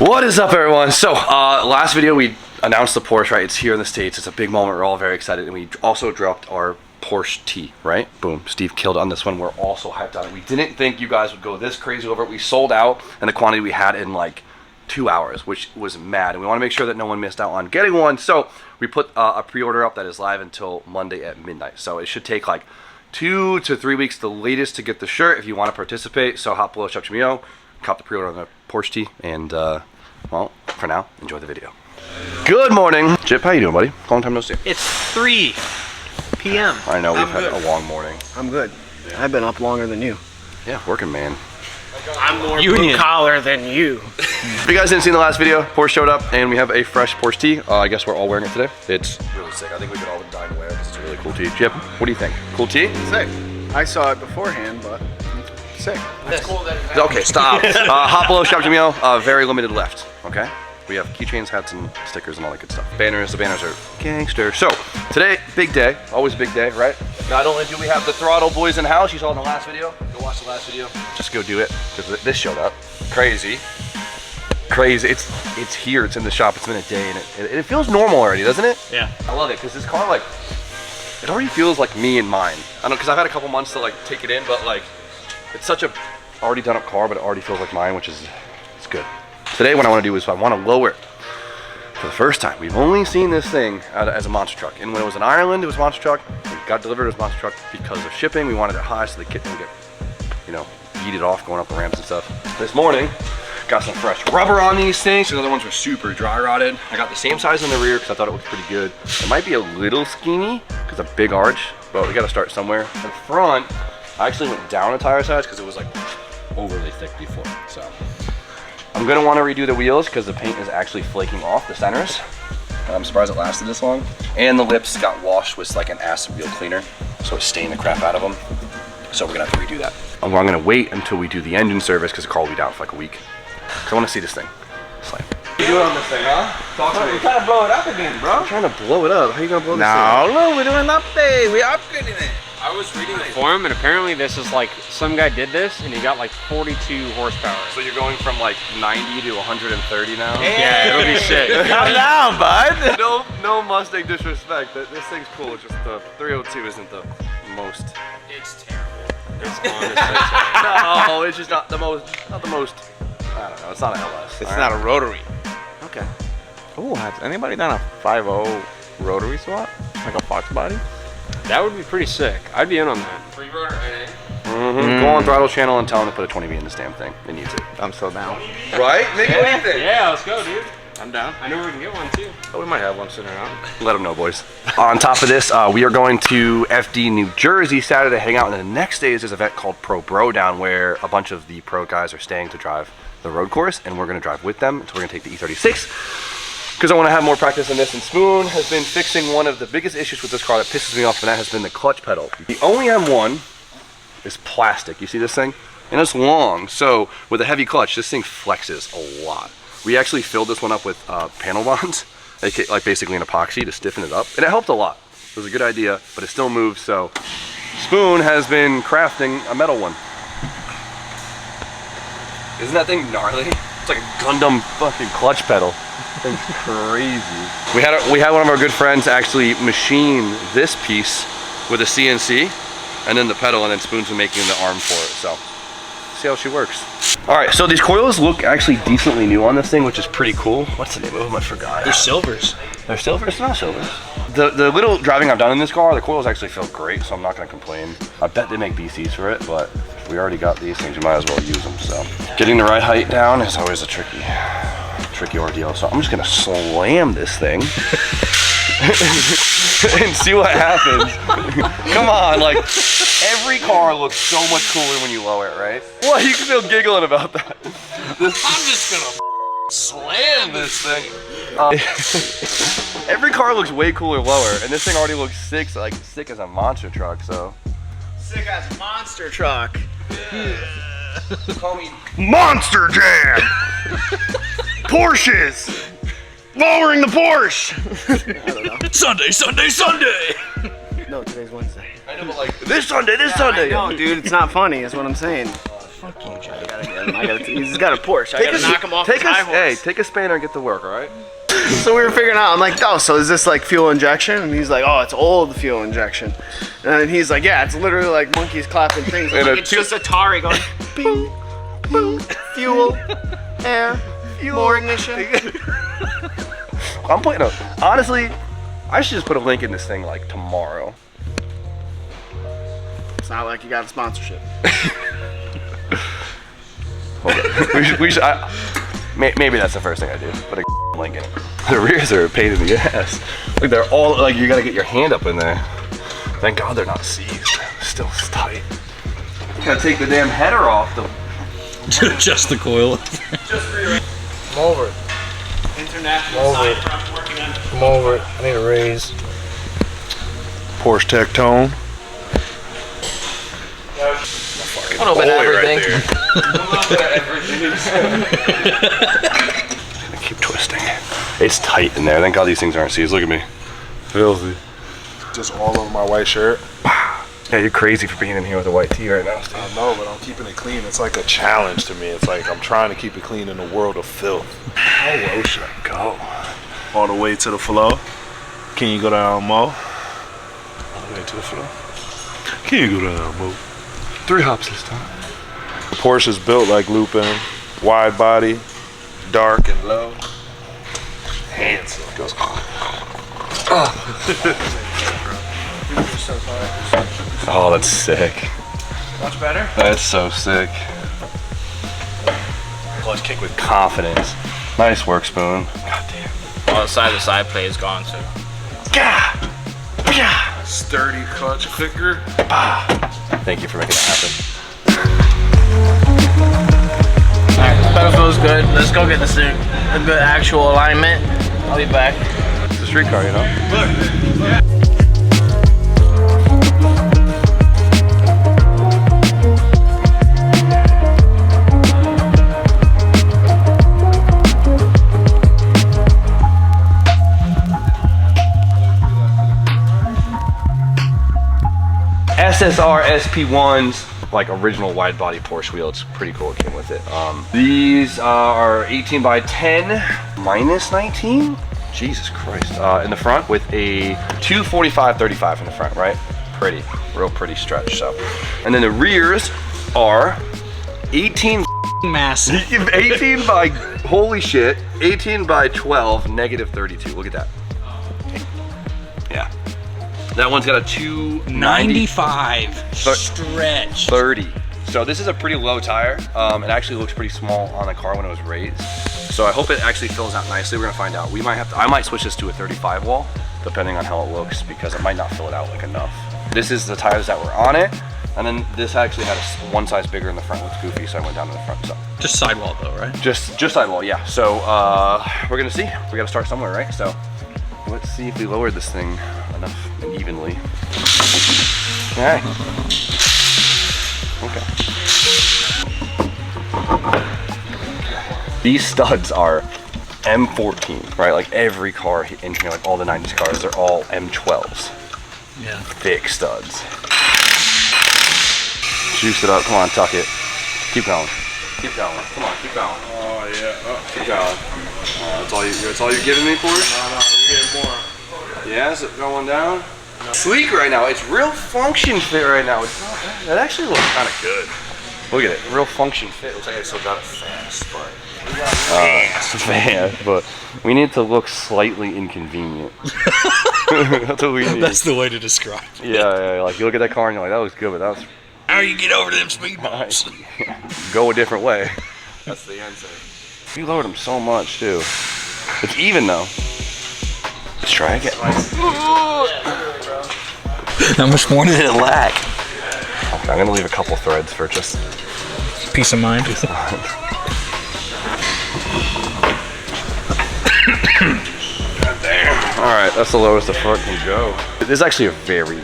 What is up, everyone? So, last video we announced the Porsche, right? It's here in the States. It's a big moment. We're all very excited. And we also dropped our Porsche T, right? Boom. Steve killed on this one. We're also hyped on it. We didn't think you guys would go this crazy over it. We sold out in the quantity we had in like 2 hours, which was mad. And we want to make sure that no one missed out on getting one. So, we put a pre-order up that is live until Monday at midnight. So, it should take like 2 to 3 weeks, the latest, to get the shirt if you want to participate. So, hot below, shop Chimio, cop the pre-order on the Porsche T, and well, for now, enjoy the video. Good morning. Chip, how you doing, buddy? Long time no see. It's 3 p.m. I know, we've had a long morning. I'm good. Yeah. I've been up longer than you. Yeah, working, man. I'm more blue collar than you. If you guys didn't see the last video, Porsche showed up, and we have a fresh Porsche tee. I guess we're all wearing it today. It's really sick. I think we could all dine wear because it's a really cool tee. Chip, what do you think? Cool tee? Sick. I saw it beforehand, but sick. That's cool that it Okay, stop. Hot below, shop Chimio, very limited left, okay? We have keychains, hats, and stickers, and all that good stuff. Banners, the banners are gangster. So, today, big day. Always a big day, right? Not only do we have the Throttle boys in house, you saw in the last video. Go watch the last video. Just go do it, because this showed up. Crazy. Crazy. It's here, it's in the shop, it's been a day, and it feels normal already, doesn't it? Yeah. I love it, because this car, like, it already feels like me and mine. I don't know, because I've had a couple months to, like, take it in, but, like, it's such a already done up car, but it already feels like mine, which is, it's good. Today what I want to do is I want to lower it for the first time. We've only seen this thing as a monster truck. And when it was in Ireland, it was a monster truck. When it got delivered as a monster truck because of shipping. We wanted it high so the kit didn't get, you know, yeeted off going up the ramps and stuff. This morning, got some fresh rubber on these things. The other ones were super dry rotted. I got the same size in the rear because I thought it looked pretty good. It might be a little skinny because a big arch, but we got to start somewhere. In the front, I actually went down a tire size because it was like overly thick before. So I'm gonna want to redo the wheels because the paint is actually flaking off the centers. And I'm surprised it lasted this long. And the lips got washed with like an acid wheel cleaner, so it's stained the crap out of them. So we're gonna have to redo that. I'm gonna wait until we do the engine service because the car will be down for like a week. Cause I want to see this thing. Slam. What are you doing on this thing, huh? Talk to me. We're trying to blow it up again, bro. I'm trying to blow it up. How are you gonna blow this thing? No, we're doing an update. We're upgrading it. I was reading the forum, and apparently this is like, some guy did this and he got like 42 horsepower. So you're going from like 90 to 130 now? Yeah, it'll be sick. Calm down, bud. No Mustang disrespect. This thing's cool. It's just the 302 isn't the most. It's terrible. It's honestly terrible. No, it's just not the most. I don't know. It's not a LS. It's not a rotary. Okay. Ooh, has anybody done a 5.0 rotary swap? Like a Fox body? That would be pretty sick. I'd be in on that. Free rotor Go on Throttle channel and tell them to put a 20B in this damn thing. It needs it. I'm so down. Right? Make it anything. Yeah, let's go, dude. I'm down. I know we can get one too. Oh, we might have one sooner on. Let them know, boys. On top of this, we are going to FD New Jersey Saturday to hang out, and then the next day is this event called Pro Bro Down, where a bunch of the pro guys are staying to drive the road course, and we're going to drive with them. So we're going to take the E36 because I want to have more practice in this. And Spoon has been fixing one of the biggest issues with this car that pisses me off, and that has been the clutch pedal. The only M1 is plastic. You see this thing? And it's long, so with a heavy clutch, this thing flexes a lot. We actually filled this one up with panel bonds, like basically an epoxy to stiffen it up, and it helped a lot. It was a good idea, but it still moves, so Spoon has been crafting a metal one. Isn't that thing gnarly? It's like a Gundam fucking clutch pedal. It's crazy. We had one of our good friends actually machine this piece with a CNC, and then the pedal, and then Spoon's been making the arm for it, so see how she works. All right, so these coils look actually decently new on this thing, which is pretty cool. What's the name of them? I forgot. They're silvers. They're silvers? Not silvers. The little driving I've done in this car, the coils actually feel great, so I'm not gonna complain. I bet they make BCs for it, but if we already got these things, we might as well use them, so. Getting the right height down is always a tricky ordeal, so I'm just gonna slam this thing and see what happens. Come on, like, every car looks so much cooler when you lower it, right? What, you can feel giggling about that. I'm just gonna slam this thing. Every car looks way cooler lower, and this thing already looks sick as a monster truck, so. Sick as a monster truck. Call me Monster Jam! Porsches! Lowering the Porsche! I don't know. Sunday! No, today's Wednesday. I know, but like, this Sunday! No, dude, it's not funny, is what I'm saying. Fuck you, Johnny. him. He's got a Porsche. I gotta knock him off his high horse. Hey, take a spanner and get to work, all right? So we were figuring out, I'm like, oh, so is this like fuel injection? And he's like, oh, it's old fuel injection. And then he's like, yeah, it's literally like monkeys clapping things. I'm like, it's just Atari going, bing, bing, fuel, air, more ignition. I'm putting a, honestly, I should just put a link in this thing like tomorrow. It's not like you got a sponsorship. Hold on. we should maybe that's the first thing I do, put a link in it. The rears are a pain in the ass. Like they're all, like you gotta get your hand up in there. Thank God they're not seized. Still tight. You gotta take the damn header off the... Just the coil. I'm over it. International side front working on. I'm over it. I need a raise. Porsche Tectone. A little bit of everything. Keep twisting. It's tight in there. Thank God these things aren't seized. Look at me. Filthy. Just all over my white shirt. Yeah, you're crazy for being in here with a white tee right now, Steve. I know, but I'm keeping it clean. It's like a challenge to me. It's like I'm trying to keep it clean in a world of filth. How low should I go? All the way to the floor. Can you go down more? All the way to the floor. Can you go down more? 3 hops this time. Porsche's built like Lupin. Wide body, dark and low. Handsome. Goes. Oh, that's sick. Much better? That's so sick. Clutch kick with confidence. Nice work, Spoon. God damn. All the side play is gone, so. Gah! Gah! Sturdy clutch clicker. Thank you for making that happen. Alright, this pedal feels good. Let's go get this thing a good actual alignment. I'll be back. It's a street car, you know? SSR SP1s, like original wide body Porsche wheel. It's pretty cool. It came with it. These are 18 by 10 minus 19. Jesus Christ. In the front with a 245/35 in the front, right? Pretty, real pretty stretch. So, and then the rears are 18 Massive. 18 by holy shit, 18 by 12 -32. Look at that. Yeah. That one's got a 295 stretch. 30. So this is a pretty low tire. It actually looks pretty small on the car when it was raised. So I hope it actually fills out nicely. We're gonna find out. We might have to, I might switch this to a 35 wall, depending on how it looks, because it might not fill it out like enough. This is the tires that were on it. And then this actually had one size bigger in the front. Looks goofy, so I went down to the front. So Just sidewall though, right? just sidewall, yeah. So we're gonna see. We gotta start somewhere, right? So let's see if we lowered this thing enough and evenly. Okay. Okay. These studs are M14, right? Like every car in here, like all the 90s cars, they're all M12s. Yeah. Thick studs. Juice it up. Come on, tuck it. Keep going. Keep going. Come on, keep going. Oh yeah. Keep going. That's all you're giving me, Porsche? No, we're getting more. Yeah, is it going down? No. Sleek right now. It's real function fit right now. It's not, that actually looks kind of good. Look at it. Real function fit. Looks like I still got it fast, but fast. But we need to look slightly inconvenient. That's what we need. That's the way to describe it. Yeah. Like you look at that car and you're like, that looks good, but that was How you get over them speed bumps? go a different way. That's the answer. You lowered them so much too. It's even though. Let's try again. How much more did it lack? Okay, I'm gonna leave a couple threads for just Peace of mind. Alright, that's the lowest the front can go. This is actually a very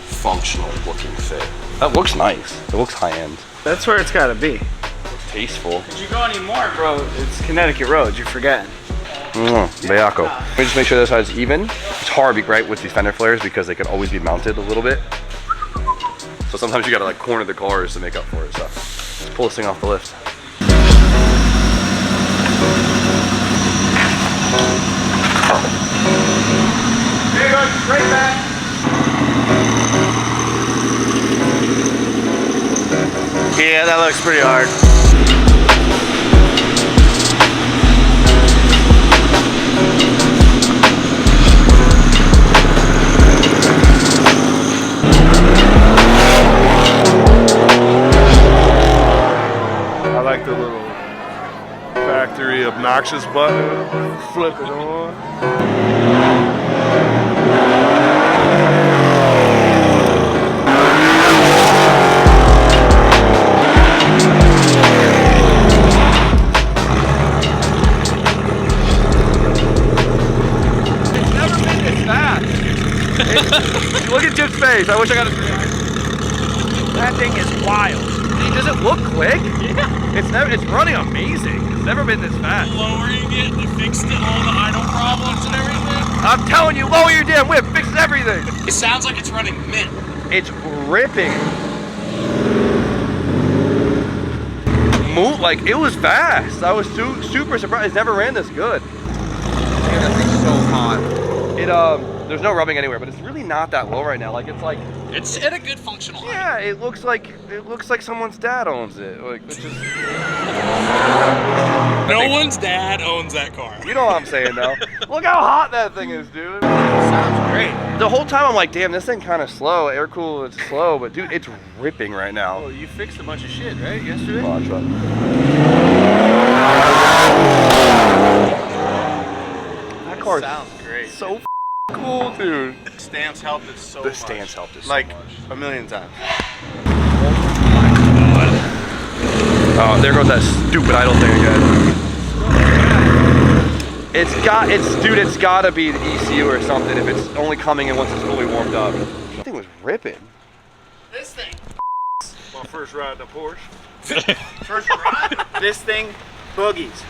functional looking fit. That looks nice. It looks high end. That's where it's gotta be. Tasteful. Did you go anymore, bro? It's Connecticut roads, you're forgetting. Beaco. Let me just make sure this side's even. It's hard, right, with these fender flares because they can always be mounted a little bit. So sometimes you gotta like corner the cars to make up for it. So let's pull this thing off the lift. Yeah, that looks pretty hard. I like the little factory obnoxious button. Flip it on. It's never been this fast. Look at Jim's face. I wish I got a. That thing is wild. Does it look quick? Yeah. It's running amazing. It's never been this fast. Lowering it, they fixed it, all the idle problems and everything. I'm telling you, lower your damn whip, fixes everything. It sounds like it's running mint. It's ripping. Like, it was fast. I was super surprised. It's never ran this good. Man, that thing's so hot. There's no rubbing anywhere, but it's really not that low right now. Like, It's at a good functional height. yeah, it looks like someone's dad owns it. Like, it's just, No one's dad owns that car. you know what I'm saying, though. Look how hot that thing is, dude. Sounds great. The whole time I'm like, damn, this thing kind of slow. Air cool, it's slow, but dude, it's ripping right now. Oh, you fixed a bunch of shit, right? Yesterday? Watch that. That car Sounds great. so cool, dude. The stance helped us so The much. stance helped us so like much. a million times. Oh, there goes that stupid idle thing again. It's gotta be the ECU or something if it's only coming in once it's fully warmed up. That thing was ripping. This thing. My first ride in a Porsche. First ride, this thing boogies.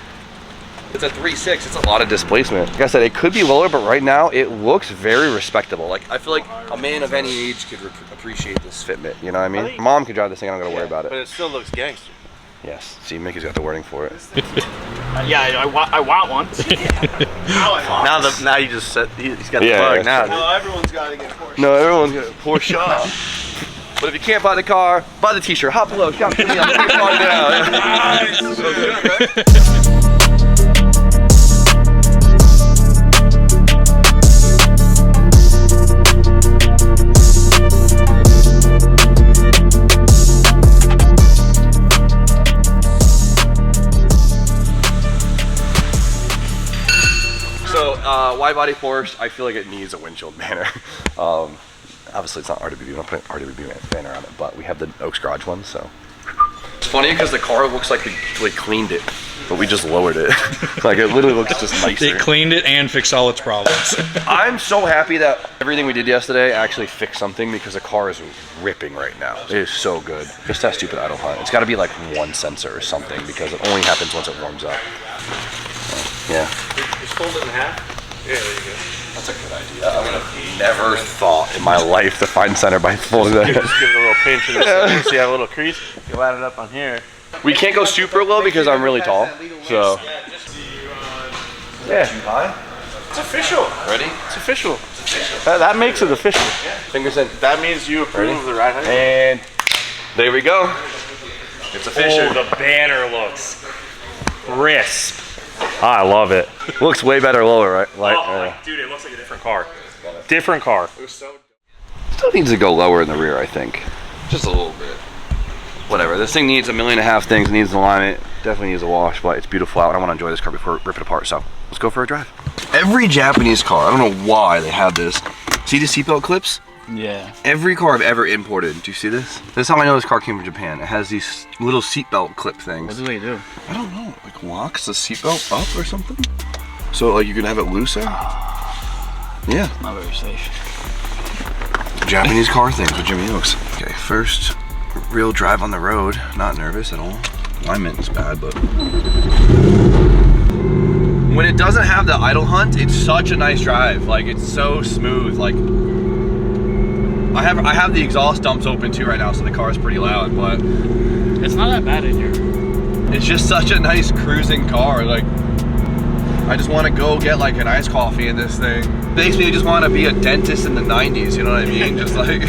It's a 3.6, it's a lot of displacement. Like I said, it could be lower, but right now it looks very respectable. Like, I feel like a man of any age could appreciate this fitment, you know what I mean? Mom could drive this thing, I don't gotta worry about But it. it still looks gangster. Yes, see, Mickey's got the wording for it. Yeah, I want one. Now you just said he's got the Yeah, plug yeah. now. No, everyone's got to get Porsche. No, everyone's got a Porsche. But if you can't buy the car, buy the t-shirt. Hop below, shop for me, I'm gonna down. Wide body Porsche, I feel like it needs a windshield banner. Obviously it's not RWB, we don't put an RWB banner on it, but we have the Oaks Garage one, so. It's funny because the car looks like we cleaned it, but we just lowered it. Like, it literally looks just nicer. They cleaned it and fixed all its problems. I'm so happy that everything we did yesterday actually fixed something because the car is ripping right now. It is so good. Just that stupid idle hunt. It's got to be like one sensor or something because it only happens once it warms up. Yeah. Just fold it in half. Yeah, there you go. That's a good idea. I would have never thought in my life to find center by folding that. Just give it a little pinch in the center. See, you have a little crease. You line it up on here. We can't go super low because I'm really tall. So. Yeah. Too high? It's official. Ready? It's official. That makes it official. Fingers in. That means you approve of the ride height. And there we go. It's official. Oh, the banner looks crisp. I love it. Looks way better lower, right? Dude, it looks like a different car. Different car. Still needs to go lower in the rear, I think. Just a little bit. Whatever. This thing needs 1.5 million things. It needs an alignment. Definitely needs a wash, but it's beautiful out. I want to enjoy this car before we rip it apart. So let's go for a drive. Every Japanese car, I don't know why they have this. See the seatbelt clips? Yeah. Every car I've ever imported. Do you see this? This is how I know this car came from Japan. It has these little seatbelt clip things. What do they do? I don't know. Like locks the seatbelt up or something? So like you can have it looser? Yeah. Not very safe. Japanese car things with Jimmy Oaks. Okay, first real drive on the road. Not nervous at all. Alignment is bad, but when it doesn't have the idle hunt, it's such a nice drive. Like it's so smooth. Like I have the exhaust dumps open too right now, so the car is pretty loud, but It's not that bad in here. it's just such a nice cruising car. Like I just want to go get like an iced coffee in this thing. It makes me just want to be a dentist in the 90s, you know what I mean? Just like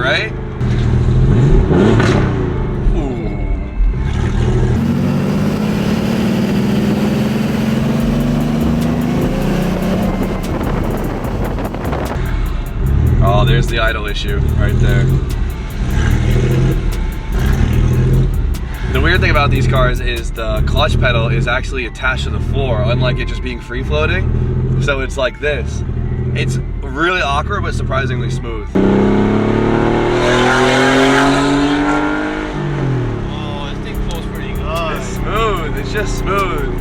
right? Oh, there's the idle issue right there. The weird thing about these cars is the clutch pedal is actually attached to the floor, unlike it just being free floating. So it's like this. It's really awkward, but surprisingly smooth. Oh, this thing feels pretty good. It's smooth, it's just smooth.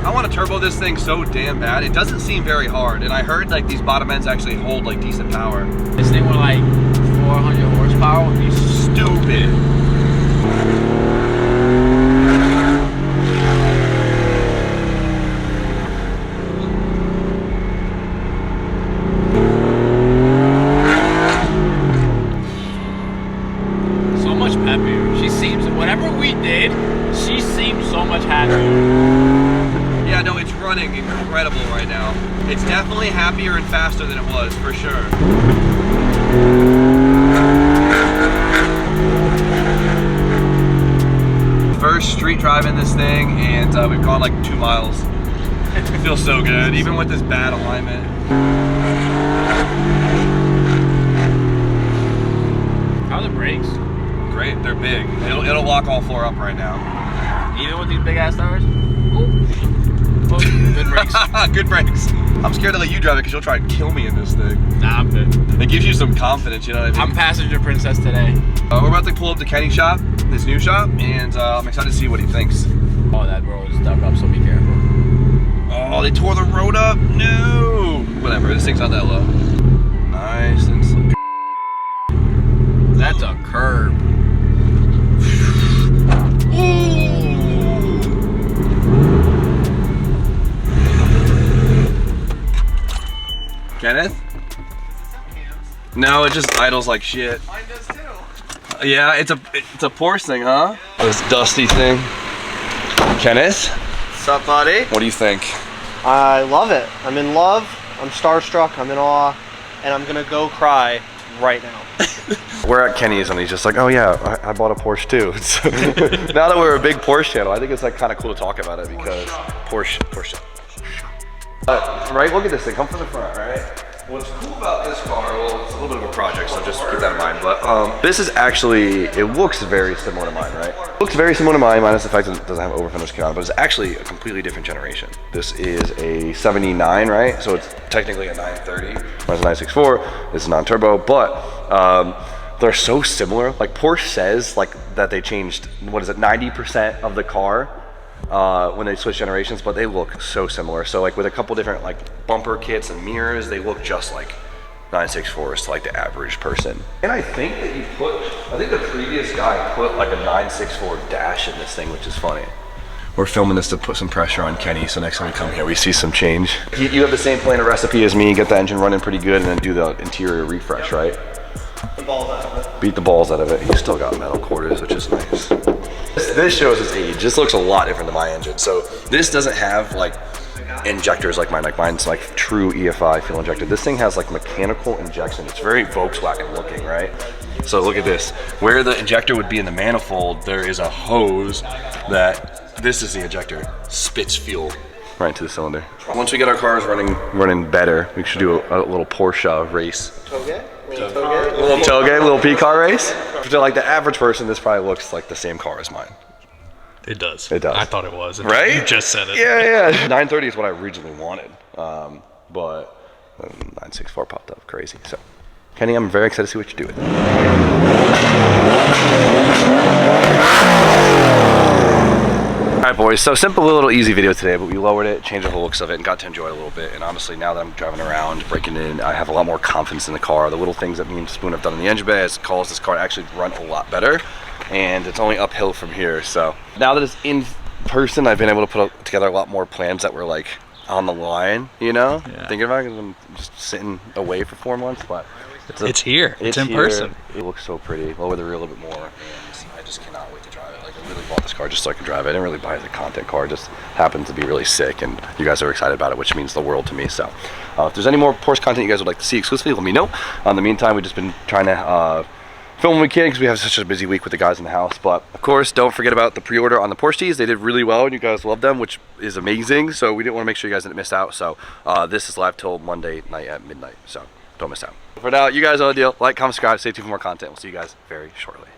I want to turbo this thing so damn bad. It doesn't seem very hard, and I heard like these bottom ends actually hold like decent power. This thing with like 400 horsepower would be stupid. So much peppier. She seems, whatever we did, she seems so much happier. Yeah, no, it's running incredible right now. It's definitely happier and faster than it was, for sure. First street driving this thing, and we've gone like 2 miles. It feels so good, even with this bad alignment. How are the brakes? Great, they're big. It'll lock all 4 up right now. Even with these big ass tires? Oh, good brakes. Good brakes. I'm scared to let you drive it because you'll try and kill me in this thing. Nah, I'm good. It gives you some confidence, you know what I mean? I'm passenger princess today. We're about to pull up to Kenny's shop, this new shop, and I'm excited to see what he thinks. Oh, that road is stuck up, so be careful. Oh, they tore the road up? No! Whatever, this thing's not that low. Nice and slick. That's a curb. Kenneth? No, it just idles like shit. Mine does too. Yeah, it's a Porsche thing, huh? This dusty thing. Kenneth? What's up, buddy? What do you think? I love it. I'm in love. I'm starstruck. I'm in awe. And I'm going to go cry right now. We're at Kenny's and he's just like, oh yeah, I bought a Porsche too. So, now that we're a big Porsche channel, I think it's like kind of cool to talk about it because Porsche. Right, look at this thing, come from the front, right? What's cool about this car, well, it's a little bit of a project, so just keep that in mind, but this is actually, it looks very similar to mine, right? It looks very similar to mine, minus the fact that it doesn't have overfinish kit on, but it's actually a completely different generation. This is a 79, right? So it's technically a 930, mine's a 964, this is non-turbo, but they're so similar. Like Porsche says like that they changed, what is it, 90% of the car when they switch generations, but they look so similar. So like with a couple different like bumper kits and mirrors, they look just like 964s to like the average person. And I think that I think the previous guy put like a 964 dash in this thing, which is funny. We're filming this to put some pressure on Kenny, so next time we come here, we see some change. You have the same plan of recipe as me, get the engine running pretty good, and then do the interior refresh, right? The balls out of it. Beat the balls out of it. He's still got metal quarters, which is nice. This shows its age. This looks a lot different than my engine. So this doesn't have like injectors like mine. Like mine's like true EFI fuel injector. This thing has like mechanical injection. It's very Volkswagen looking, right? So look at this. Where the injector would be in the manifold, there is a hose that, this is the injector, spits fuel right into the cylinder. Once we get our cars running better, we should do a little Porsche race. Little toge, little P-car race. To like the average person, this probably looks like the same car as mine. It does. It does. I thought it was. Right? You just said it. Yeah. 930 is what I originally wanted, but 964 popped up crazy. So, Kenny, I'm very excited to see what you do with it. All right, boys, so simple little easy video today, but we lowered it, changed the looks of it, and got to enjoy it a little bit. And honestly, now that I'm driving around, breaking in, I have a lot more confidence in the car. The little things that me and Spoon have done in the engine bay has caused this car to actually run a lot better, and it's only uphill from here. So now that it's in person, I've been able to put together a lot more plans that were like on the line, you know? Yeah. Thinking about it, because I'm just sitting away for 4 months, but it's here. It's in person. It looks so pretty. Lower the rear a little bit more, and I just cannot wait to drive it. Like, I really bought this car just so I could drive it. I didn't really buy it as a content car. It just happened to be really sick, and you guys are excited about it, which means the world to me. So if there's any more Porsche content you guys would like to see exclusively, let me know. In the meantime, we've just been trying to film when we can because we have such a busy week with the guys in the house. But of course, don't forget about the pre-order on the Porsches. They did really well and you guys love them, which is amazing. So we didn't want to make sure you guys didn't miss out. So this is live till Monday night at midnight. So don't miss out. For now, you guys know the deal. Like, comment, subscribe, stay tuned for more content. We'll see you guys very shortly.